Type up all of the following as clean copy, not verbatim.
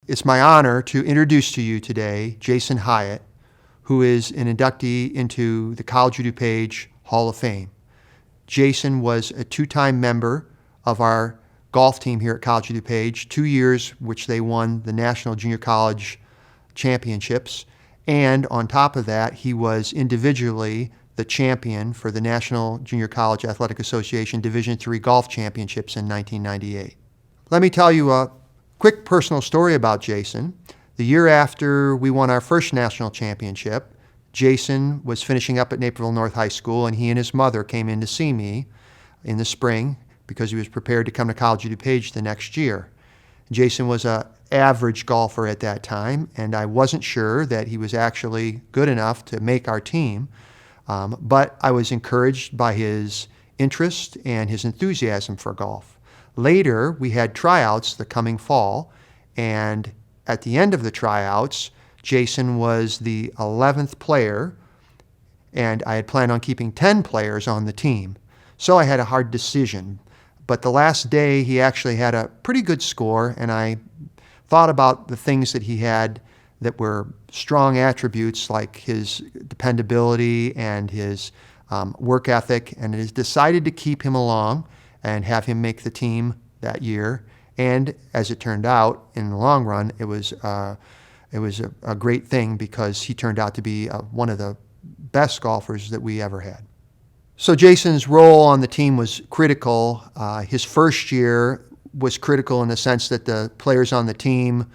It's my honor to introduce to you today Jason Hyatt, who is an inductee into the College of DuPage Hall of Fame. Jason was a two-time member of our golf team here at College of DuPage, 2 years which they won the National Junior College Championships. And on top of that, he was individually the champion for the National Junior College Athletic Association Division III Golf Championships in 1998. Let me tell you a quick personal story about Jason. The year after we won our first national championship, Jason was finishing up at Naperville North High School, and he and his mother came in to see me in the spring because he was prepared to come to College of DuPage the next year. Jason was an average golfer at that time, and I wasn't sure that he was actually good enough to make our team, but I was encouraged by his interest and his enthusiasm for golf. Later, we had tryouts the coming fall, and at the end of the tryouts, Jason was the 11th player, and I had planned on keeping 10 players on the team. So I had a hard decision. But the last day, he actually had a pretty good score, and I thought about the things that he had that were strong attributes, like his dependability and his work ethic, and I decided to keep him along and have him make the team that year. And as it turned out, in the long run, it was a great thing because he turned out to be one of the best golfers that we ever had. So Jason's role on the team was critical. His first year was critical in the sense that the players on the team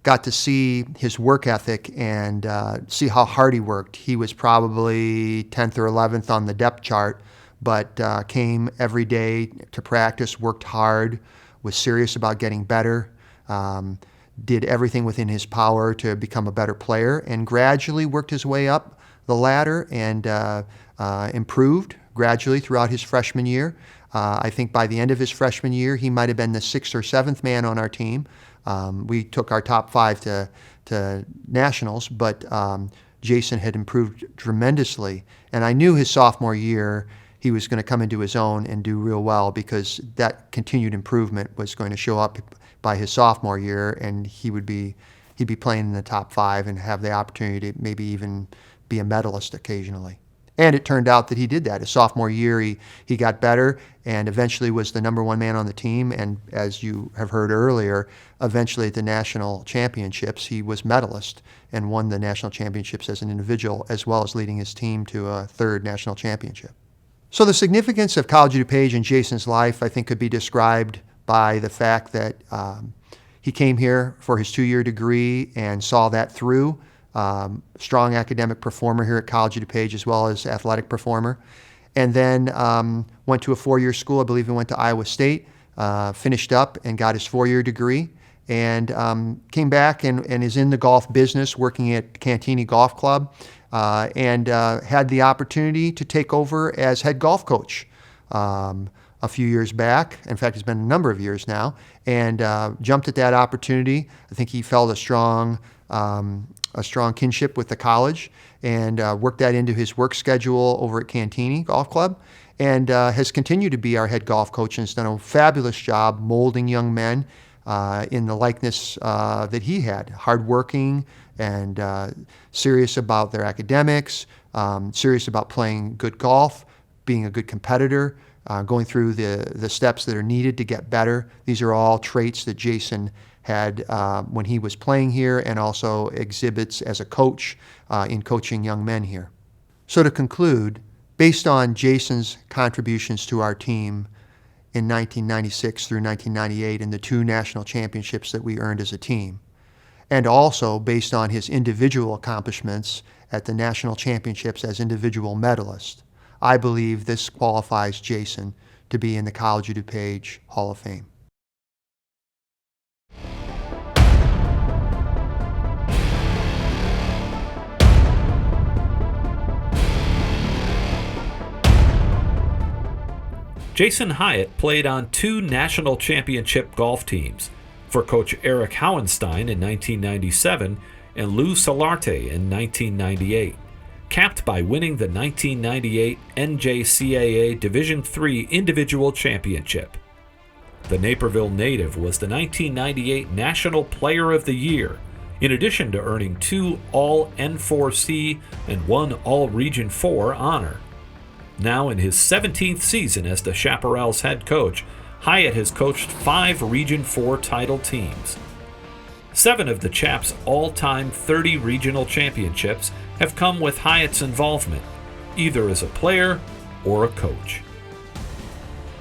got to see his work ethic and see how hard he worked. He was probably 10th or 11th on the depth chart, but came every day to practice, worked hard, was serious about getting better, did everything within his power to become a better player, and gradually worked his way up the ladder and improved gradually throughout his freshman year. I think by the end of his freshman year, he might have been the 6th or 7th man on our team. We took our top 5 to nationals, but Jason had improved tremendously. And I knew his sophomore year he was going to come into his own and do real well because that continued improvement was going to show up by his sophomore year, and he'd be playing in the top 5 and have the opportunity to maybe even be a medalist occasionally. And it turned out that he did that. His sophomore year, he got better and eventually was the number 1 man on the team. And as you have heard earlier, eventually at the national championships, he was medalist and won the national championships as an individual, as well as leading his team to a 3rd national championship. So the significance of College of DuPage in Jason's life, I think, could be described by the fact that he came here for his 2-year degree and saw that through. Strong academic performer here at College of DuPage as well as athletic performer. And then went to a 4-year school. I believe he went to Iowa State, finished up and got his 4-year degree, and came back and is in the golf business working at Cantini Golf Club, and had the opportunity to take over as head golf coach a few years back. In fact, it's been a number of years now, and jumped at that opportunity. I think he felt a strong kinship with the college and worked that into his work schedule over at Cantini Golf Club, and has continued to be our head golf coach and has done a fabulous job molding young men in the likeness that he had, hardworking and serious about their academics, serious about playing good golf, being a good competitor, going through the steps that are needed to get better. These are all traits that Jason had when he was playing here and also exhibits as a coach in coaching young men here. So to conclude, based on Jason's contributions to our team in 1996 through 1998 and the 2 national championships that we earned as a team, and also based on his individual accomplishments at the national championships as individual medalist, I believe this qualifies Jason to be in the College of DuPage Hall of Fame. Jason Hyatt played on 2 national championship golf teams for Coach Erich Hauenstein in 1997 and Lou Solarte in 1998, capped by winning the 1998 NJCAA Division III Individual Championship. The Naperville native was the 1998 National Player of the Year, in addition to earning 2 All-N4C and 1 All-Region 4 honor. Now in his 17th season as the Chaparrals head coach, Hyatt has coached 5 Region 4 title teams. 7 of the Chaps' all-time 30 regional championships have come with Hyatt's involvement, either as a player or a coach.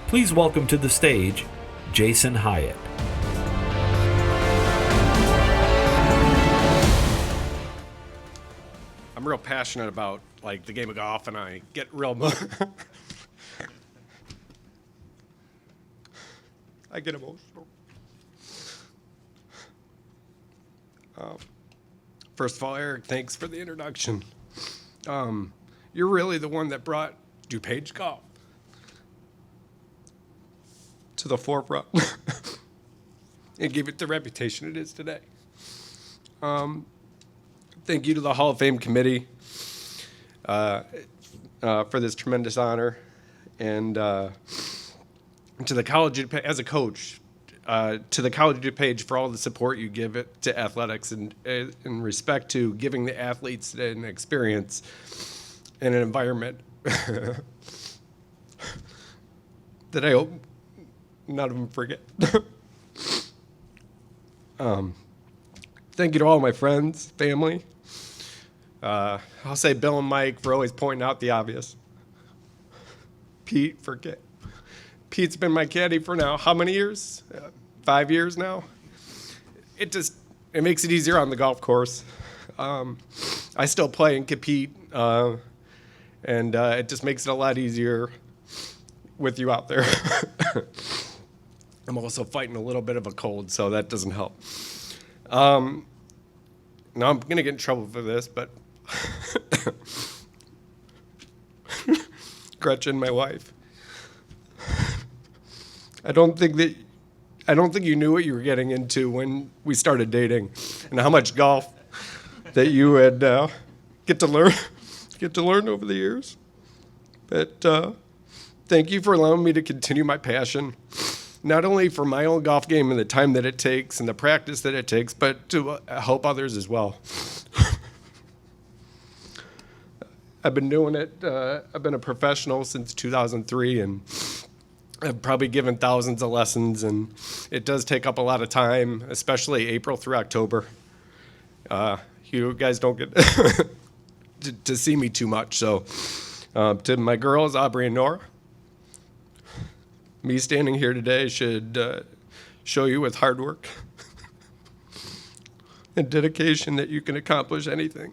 Please welcome to the stage Jason Hyatt. I'm real passionate about the game of golf, and I get real I get emotional. First of all, Eric, thanks for the introduction. You're really the one that brought DuPage golf to the forefront and gave it the reputation it is today. Thank you to the Hall of Fame committee for this tremendous honor, and to the College of DuPage, as a coach, to the College of DuPage for all the support you give it to athletics, and in respect to giving the athletes an experience in an environment that I hope none of them forget. Thank you to all my friends, family. I'll say Bill and Mike for always pointing out the obvious. Pete's been my caddy for now, how many years? 5 years now. It makes it easier on the golf course. I still play and compete, and it just makes it a lot easier with you out there. I'm also fighting a little bit of a cold, so that doesn't help. Now I'm gonna get in trouble for this, but Gretchen, my wife, I don't think you knew what you were getting into when we started dating, and how much golf that you would get to learn over the years. But thank you for allowing me to continue my passion, not only for my own golf game and the time that it takes and the practice that it takes, but to help others as well. I've been doing it. I've been a professional since 2003, and I've probably given thousands of lessons, and it does take up a lot of time, especially April through October. You guys don't get to see me too much, so to my girls, Aubrey and Nora, me standing here today should show you with hard work and dedication that you can accomplish anything.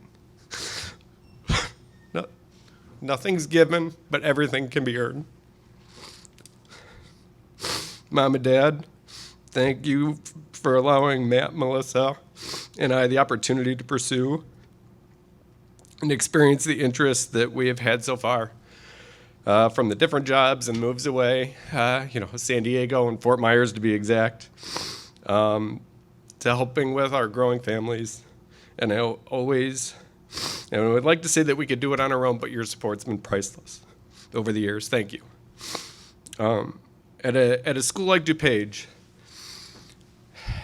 Nothing's given, but everything can be earned. Mom and Dad, thank you for allowing Matt, Melissa, and I the opportunity to pursue and experience the interests that we have had so far. From the different jobs and moves away, San Diego and Fort Myers to be exact, to helping with our growing families. And I would like to say that we could do it on our own, but your support's been priceless over the years. Thank you. At a school like DuPage,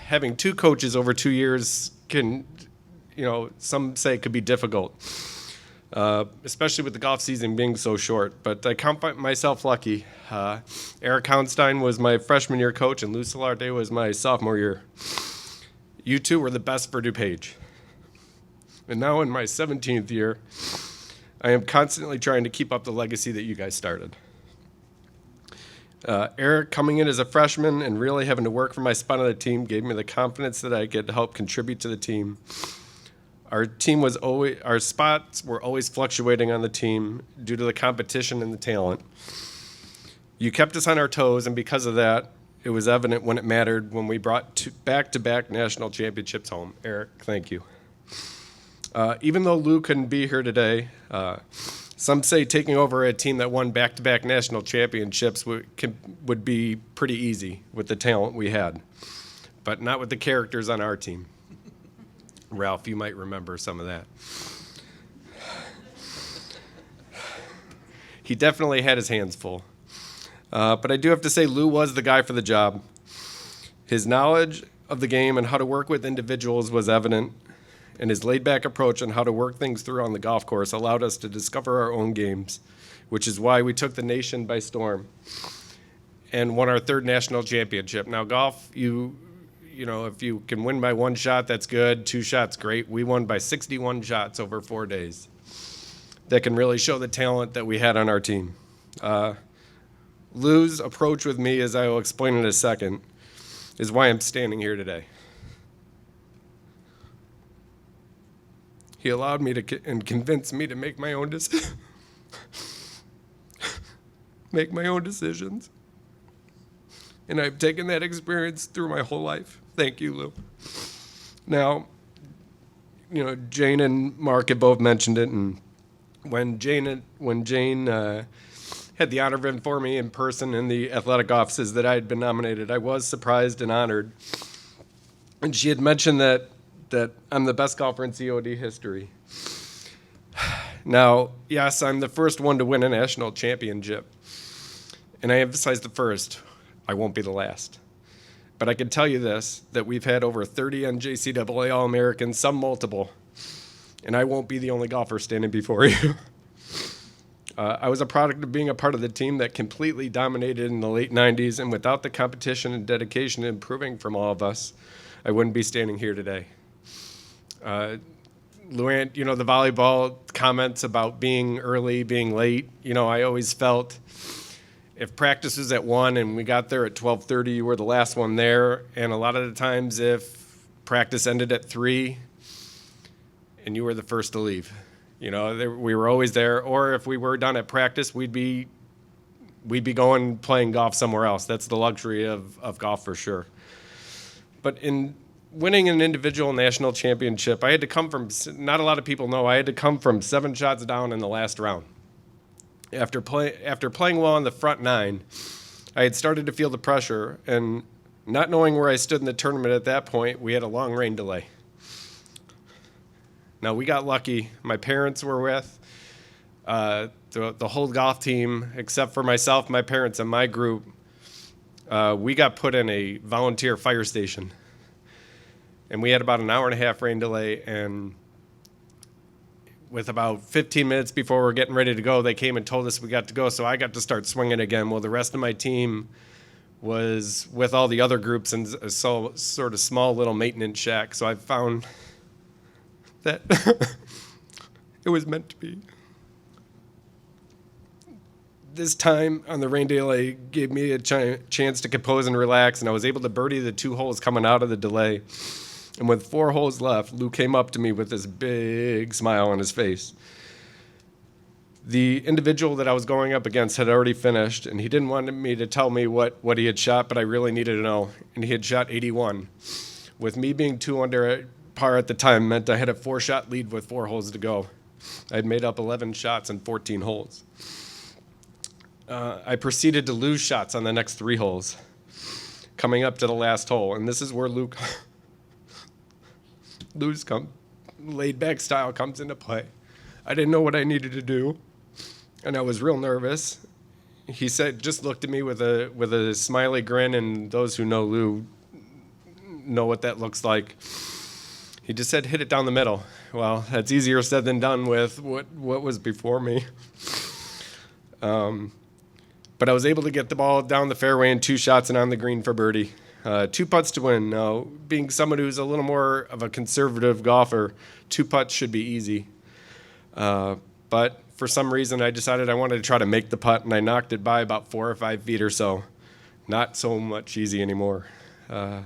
having 2 coaches over 2 years can, some say could be difficult. Especially with the golf season being so short, but I count myself lucky. Erich Hauenstein was my freshman year coach, and Lou Solarte was my sophomore year. You two were the best for DuPage. And now in my 17th year, I am constantly trying to keep up the legacy that you guys started. Eric coming in as a freshman and really having to work for my spot on the team gave me the confidence that I could help contribute to the team. Our spots were always fluctuating on the team due to the competition and the talent. You kept us on our toes, and because of that, it was evident when it mattered when we brought back-to-back national championships home. Eric, thank you. Even though Lou couldn't be here today, some say taking over a team that won back-to-back national championships would be pretty easy with the talent we had, but not with the characters on our team. Ralph, you might remember some of that. He definitely had his hands full. But I do have to say Lou was the guy for the job. His knowledge of the game and how to work with individuals was evident, and his laid-back approach on how to work things through on the golf course allowed us to discover our own games, which is why we took the nation by storm and won our third national championship. Now, golf, you know, if you can win by one shot, that's good. 2 shots, great. We won by 61 shots over 4 days. That can really show the talent that we had on our team. Lou's approach with me, as I will explain in a second, is why I'm standing here today. He allowed me to and convinced me to make my own decisions. Make my own decisions. And I've taken that experience through my whole life. Thank you, Lou. Now, you know, Jane and Mark had both mentioned it, and when Jane had the honor of informing me in person in the athletic offices that I had been nominated, I was surprised and honored. And she had mentioned that I'm the best golfer in COD history. Now, yes, I'm the first one to win a national championship. And I emphasize the first. I won't be the last. But I can tell you this, that we've had over 30 NJCAA All-Americans, some multiple. And I won't be the only golfer standing before you. I was a product of being a part of the team that completely dominated in the late 90s, and without the competition and dedication and improving from all of us, I wouldn't be standing here today. Luann, you know, the volleyball comments about being early, being late, you know, I always felt if practice was at 1 and we got there at 12:30, you were the last one there. And a lot of the times if practice ended at 3 and you were the first to leave, you know, we were always there. Or if we were done at practice, we'd be going playing golf somewhere else. That's the luxury of golf for sure. But in winning an individual national championship, I had to come from, not a lot of people know, I had to come from 7 shots down in the last round. After playing well on the front 9, I had started to feel the pressure, and not knowing where I stood in the tournament at that point, we had a long rain delay. Now, we got lucky. My parents were with, the whole golf team, except for myself, my parents, and my group, we got put in a volunteer fire station. And we had about an hour and a half rain delay, and with about 15 minutes before we were getting ready to go, they came and told us we got to go, so I got to start swinging again. Well, the rest of my team was with all the other groups in a sort of small little maintenance shack, so I found that it was meant to be. This time on the rain delay gave me a chance to compose and relax, and I was able to birdie the 2 holes coming out of the delay. And with 4 holes left, Lou came up to me with this big smile on his face. The individual that I was going up against had already finished, and he didn't want me to tell me what he had shot, but I really needed to know. And he had shot 81. With me being 2 under par at the time meant I had a 4-shot lead with 4 holes to go. I had made up 11 shots in 14 holes. I proceeded to lose shots on the next 3 holes, coming up to the last hole, and this is where Lou's laid-back style comes into play. I didn't know what I needed to do, and I was real nervous. He said, just looked at me with a smiley grin, and those who know Lou know what that looks like. He just said, hit it down the middle. Well, that's easier said than done with what was before me. But I was able to get the ball down the fairway in 2 shots and on the green for birdie. 2 putts to win. Now, being someone who's a little more of a conservative golfer, 2 putts should be easy. But for some reason, I decided I wanted to try to make the putt, and I knocked it by about 4 or 5 feet or so. Not so much easy anymore. I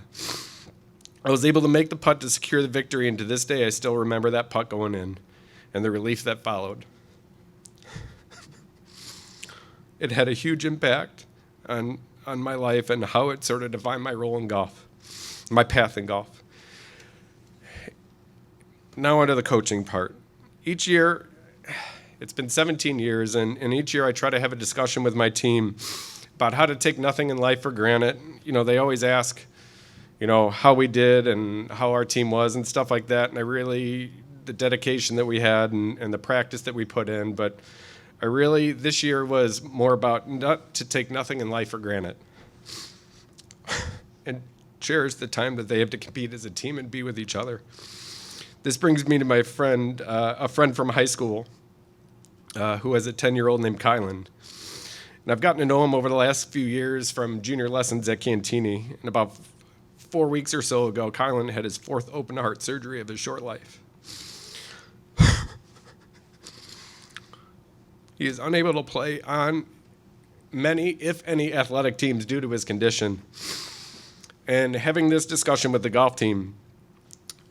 was able to make the putt to secure the victory, and to this day, I still remember that putt going in and the relief that followed. It had a huge impact on my life and how it sort of defined my role in golf, my path in golf. Now onto the coaching part. Each year, it's been 17 years, and each year I try to have a discussion with my team about how to take nothing in life for granted. You know, they always ask, you know, how we did and how our team was and stuff like that, and the dedication that we had and the practice that we put in, but this year was more about not to take nothing in life for granted. And cherish the time that they have to compete as a team and be with each other. This brings me to my friend, a friend from high school, who has a 10-year-old named Kylan. And I've gotten to know him over the last few years from junior lessons at Cantini. And about 4 weeks or so ago, Kylan had his 4th open heart surgery of his short life. He is unable to play on many, if any, athletic teams due to his condition. And having this discussion with the golf team,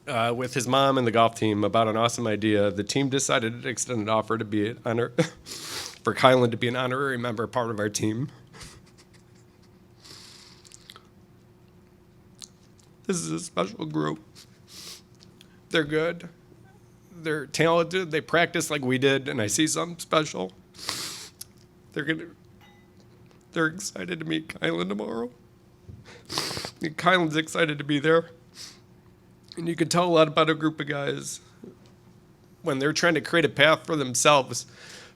with his mom and the golf team about an awesome idea, the team decided to extend an offer to be for Kylan to be an honorary member, part of our team. This is a special group. They're good. They're talented. They practice like we did, and I see something special. They're excited to meet Kylan tomorrow. And Kylan's excited to be there. And you can tell a lot about a group of guys when they're trying to create a path for themselves,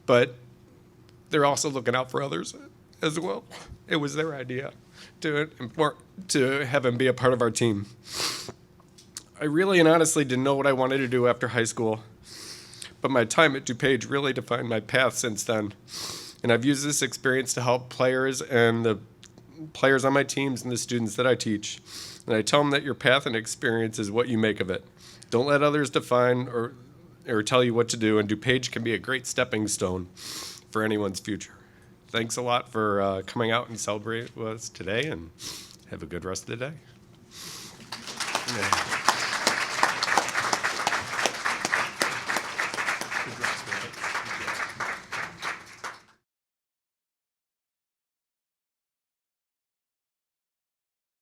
but they're also looking out for others as well. It was their idea to have him be a part of our team. I really and honestly didn't know what I wanted to do after high school, but my time at DuPage really defined my path since then. And I've used this experience to help players and the players on my teams and the students that I teach. And I tell them that your path and experience is what you make of it. Don't let others define or tell you what to do, and DuPage can be a great stepping stone for anyone's future. Thanks a lot for coming out and celebrate with us today, and have a good rest of the day. Yeah.